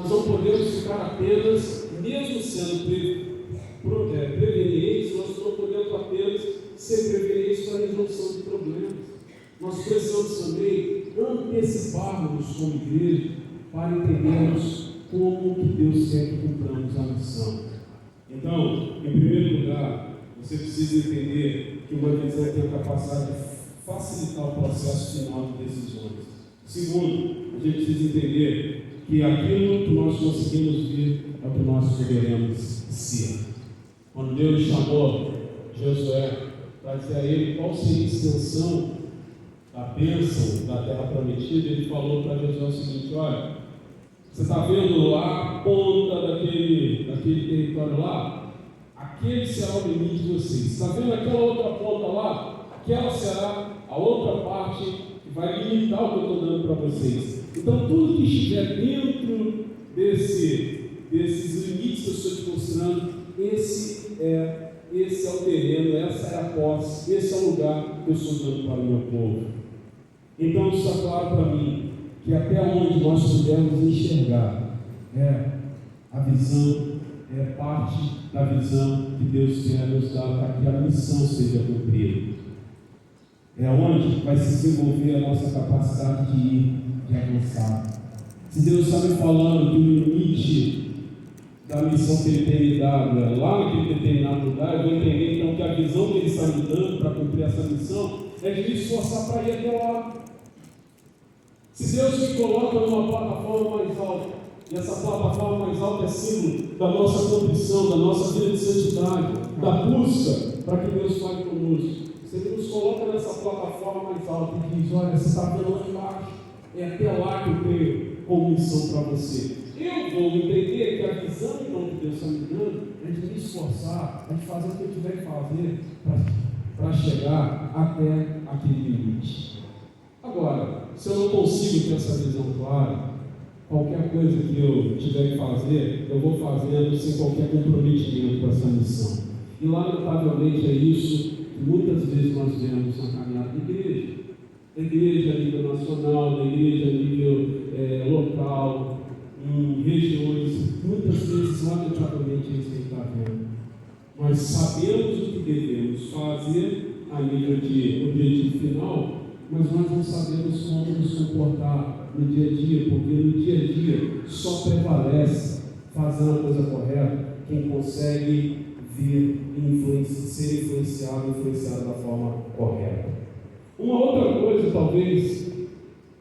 Nós não podemos ficar apenas, mesmo sendo prevenientes, nós não podemos apenas ser prevenientes para a resolução de problemas. Nós precisamos também antecipar-nos como igreja para entendermos como que Deus quer que cumpramos a missão. Então, em primeiro lugar, você precisa entender que uma visão tem a capacidade de facilitar o processo final de decisões. Segundo, a gente precisa entender que aquilo que nós conseguimos ver é o que nós poderemos ser. Quando Deus chamou Josué para dizer a ele qual seria a extensão da bênção da terra prometida, ele falou para Josué o seguinte: olha, você está vendo lá a ponta daquele território lá? Aquele será o limite de vocês. Está vendo aquela outra ponta lá? Aquela será a outra parte que vai limitar o que eu estou dando para vocês. Então, tudo que estiver dentro desses limites que eu estou te mostrando, esse é o terreno, essa é a posse, esse é o lugar que eu estou dando para o meu povo. Então, está claro para mim que até onde nós pudermos enxergar, a visão é parte da visão que Deus quer nos dar para que a missão seja cumprida. É onde vai se desenvolver a nossa capacidade de ir, de avançar. Se Deus está me falando que o limite da missão que Ele tem me dado é lá naquele determinado lugar, eu vou entender então que a visão que Ele está me dando para cumprir essa missão é de me esforçar para ir até lá. Se Deus me coloca numa plataforma mais alta, e essa plataforma mais alta é símbolo da nossa contrição, da nossa vida de santidade, da busca para que Deus fale conosco. Se Ele nos coloca nessa plataforma mais alta e diz: olha, você está vendo lá embaixo, é até lá que eu tenho como missão para você. Eu vou entender que a visão então que Deus está me dando é de me esforçar, é de fazer o que eu tiver que fazer para chegar até aquele limite. Agora, se eu não consigo ter essa visão clara, qualquer coisa que eu tiver que fazer, eu vou fazendo sem qualquer comprometimento com essa missão. E lamentavelmente é isso que muitas vezes nós vemos na caminhada da igreja. Da igreja a nível nacional, da igreja a nível local, em regiões, muitas vezes, lamentavelmente, é isso que a gente está vendo. Nós sabemos o que devemos fazer a nível de objetivo final, mas nós não sabemos como nos comportar no dia a dia, porque no dia a dia só prevalece fazendo a coisa correta quem consegue ver e ser influenciado da forma correta. Uma outra coisa, talvez,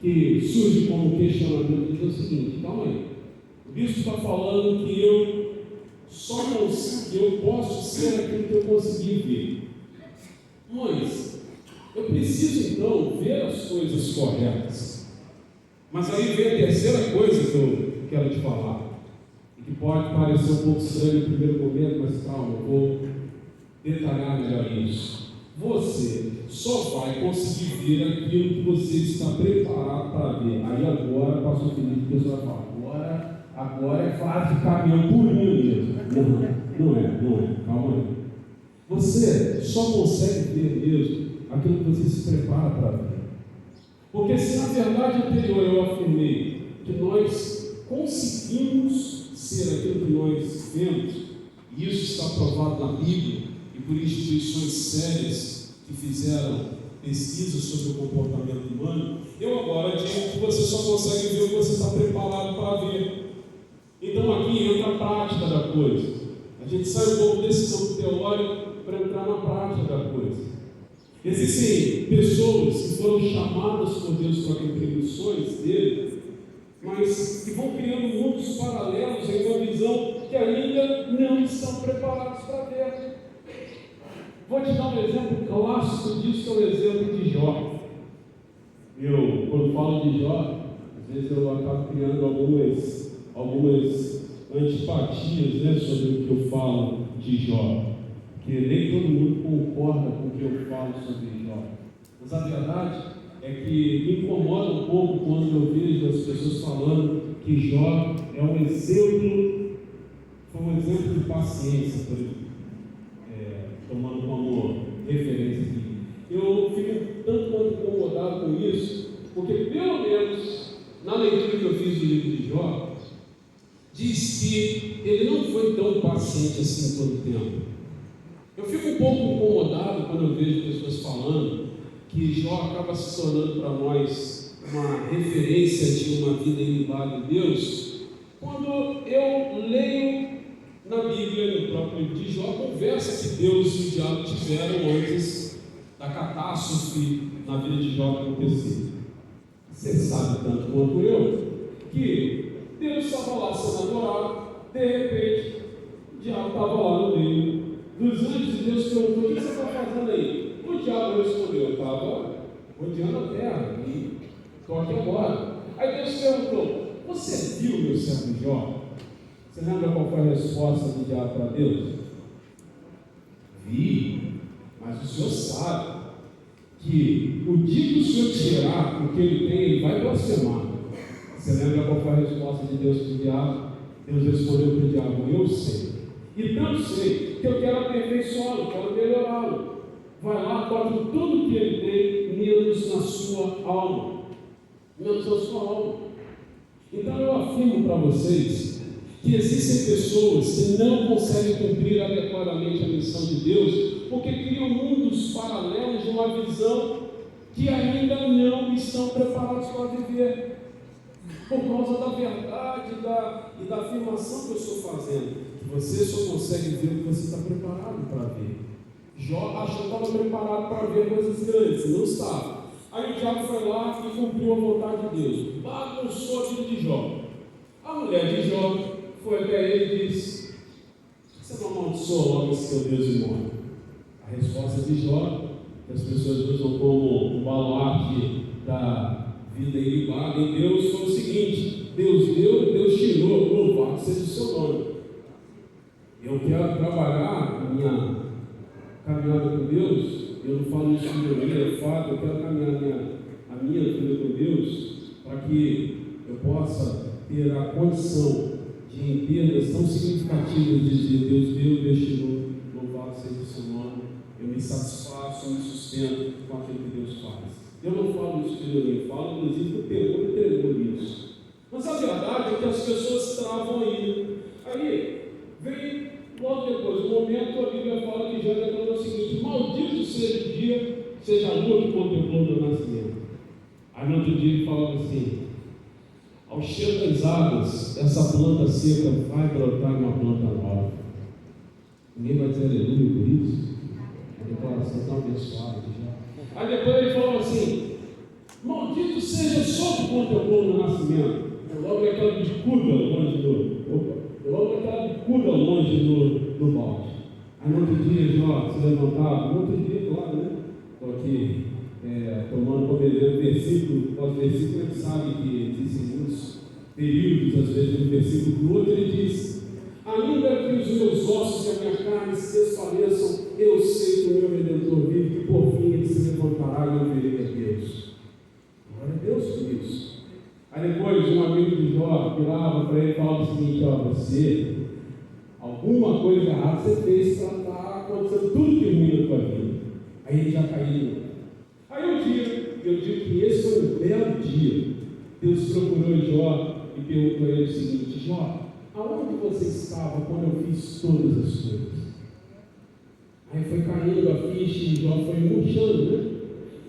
que surge como questionamento é o seguinte: calma aí, o bispo está falando que eu posso ser aquilo que eu consegui ver, mas eu preciso então ver as coisas corretas. Mas aí vem a terceira coisa que eu quero te falar, e que pode parecer um pouco estranho no primeiro momento, mas calma, eu vou detalhar melhor isso. Você só vai conseguir ver aquilo que você está preparado para ver. Aí agora, pastor Felipe, o pessoal vai falar: agora é fase de caminhão por mim mesmo. Não é, calma aí. Você só consegue ver mesmo aquilo que você se prepara para ver. Porque se na verdade anterior eu afirmei que nós conseguimos ser aquilo que nós vemos, e isso está provado na Bíblia e por instituições sérias que fizeram pesquisas sobre o comportamento humano, eu agora digo que você só consegue ver o que você está preparado para ver. Então aqui entra a prática da coisa. A gente sai um pouco desse campo teórico para entrar na prática da coisa. Existem pessoas que foram chamadas por Deus para cumprir missões dele, mas que vão criando mundos paralelos em uma visão que ainda não estão preparados para ver. Vou te dar um exemplo clássico disso, que é o exemplo de Jó. Eu, quando falo de Jó, às vezes eu acabo criando algumas antipatias, né, sobre o que eu falo de Jó. Porque nem todo mundo concorda com o que eu falo sobre Jó. Mas a verdade é que me incomoda um pouco quando eu vejo as pessoas falando que Jó é um exemplo, foi um exemplo de paciência, por exemplo, tomando como referência aqui. Eu fico tanto quanto incomodado com isso, porque pelo menos na leitura que eu fiz do livro de Jó, diz que ele não foi tão paciente assim todo o tempo. Eu fico um pouco incomodado quando eu vejo pessoas falando que Jó acaba se tornando para nós uma referência de uma vida ilibada em Deus, quando eu leio na Bíblia, no próprio livro de Jó, a conversa que Deus e o diabo tiveram antes da catástrofe na vida de Jó acontecer. Você sabe tanto quanto eu que Deus estava lá sendo adorado, de repente o diabo estava lá no meio dos anjos e Deus perguntou: o que você está fazendo aí? O diabo respondeu: eu estava rodeando a terra e estou aqui agora. Aí Deus perguntou: você viu meu servo Jó? Você lembra qual foi a resposta do diabo para Deus? Vi, mas o Senhor sabe que o dia que o Senhor tirar o que ele tem, ele vai blasfemar. Você lembra qual foi a resposta de Deus para o diabo? Deus respondeu para o diabo: eu sei, e tanto sei que eu quero aperfeiçoá-lo, quero melhorá-lo. Vai lá, toque tudo que ele tem, menos na sua alma. Menos na sua alma. Então eu afirmo para vocês que existem pessoas que não conseguem cumprir adequadamente a missão de Deus, porque criam mundos paralelos de uma visão que ainda não estão preparados para viver, por causa da verdade e da afirmação que eu estou fazendo, que você só consegue ver o que você está preparado para ver. Jó achou que estava preparado para ver coisas grandes, não estava. Aí o diabo foi lá e cumpriu a vontade de Deus, bagunçou a vida de Jó. A mulher de Jó foi até ele e disse: você não amaldiçoa logo esse teu Deus e morre? A resposta de Jó, que as pessoas usam como um baluarte da vida ilibada em Deus, foi o seguinte: Deus deu, Deus tirou, louvado seja o seu nome. Eu quero trabalhar a minha caminhada com Deus. Eu não falo isso no meu fato, eu quero caminhar a minha vida com Deus para que eu possa ter a condição de, em termos tão significativos, de dizer: Deus deu, Deus tirou, louvado seja o seu nome, eu me satisfaço, eu me sustento com aquilo que Deus faz. Eu não falo isso de ironia, eu falo inclusive do terror e tremor nisso. Mas a verdade é que as pessoas travam aí. Aí vem logo depois, no momento a Bíblia fala que já declarou o seguinte: maldito seja o dia, seja a lua que contemplou o meu nascimento. Aí no outro dia ele falava assim: ao cheiro das águas, essa planta seca vai brotar uma planta nova. Ninguém vai dizer aleluia por isso? A declaração está abençoada já. Aí depois ele falou assim: maldito seja o sol que contemplou no nascimento. Logo aquela bicuda longe no balde. Aí no outro dia, Jó se levantava, no outro dia, claro, né? Estou aqui tomando como exemplo versículo após versículo. A gente sabe que existem muitos períodos, às vezes, de um versículo para o outro. Ele diz: ainda que os meus ossos e a minha carne se desfaleçam, eu sei que o meu Redentor vive, que por fim ele se levantará e eu verei a Deus. Glória a Deus por isso. Aí depois um amigo de Jó virava para ele e falava o seguinte: você, alguma coisa errada você fez para estar acontecendo tudo de ruim na tua vida. Aí ele já caiu. Aí eu digo que esse foi um belo dia. Deus procurou Jó e perguntou a ele o seguinte: Jó, aonde você estava quando eu fiz todas as coisas? Aí foi caindo a ficha e Jó foi murchando, né?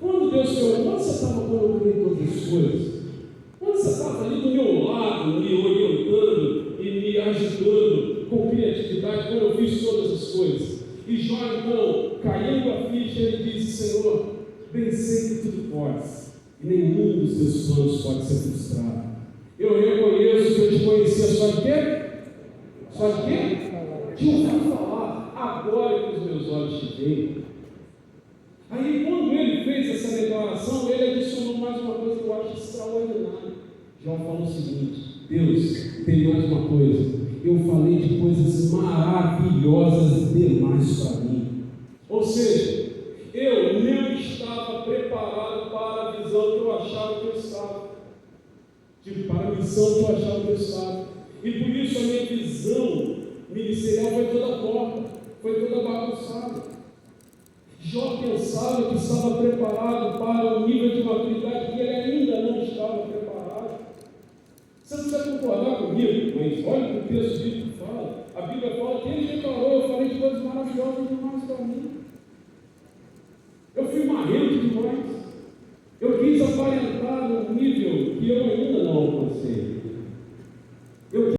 Quando Deus perguntou: onde você estava quando eu fiz todas as coisas? Quando você estava ali do meu lado, me orientando e me ajudando com criatividade, quando eu fiz todas as coisas? E Jó, então, caindo a ficha, ele disse: Senhor, bem sei que tudo podes, e nenhum dos teus planos pode ser frustrado. Eu reconheço que eu te conhecia só de quê? Só de quê? De ouvir falar, agora que os meus olhos te veem. Aí, quando ele fez essa declaração, ele adicionou mais uma coisa que eu acho extraordinária. Jó falou o seguinte: Deus, tem mais uma coisa. Eu falei de coisas maravilhosas demais para mim. Ou seja, eu não estava preparado para a visão que eu achava que eu estava. Para a missão que eu achava que eu estava. E por isso a minha visão ministerial foi toda torta, foi toda bagunçada. Jó pensava que estava preparado para um nível de maturidade que ele ainda não estava preparado. Você não precisa concordar comigo, mas olha o que o texto bíblico fala. A Bíblia fala que ele declarou: eu falei de coisas maravilhosas demais para mim. Eu fui marrento demais. Eu quis aparentar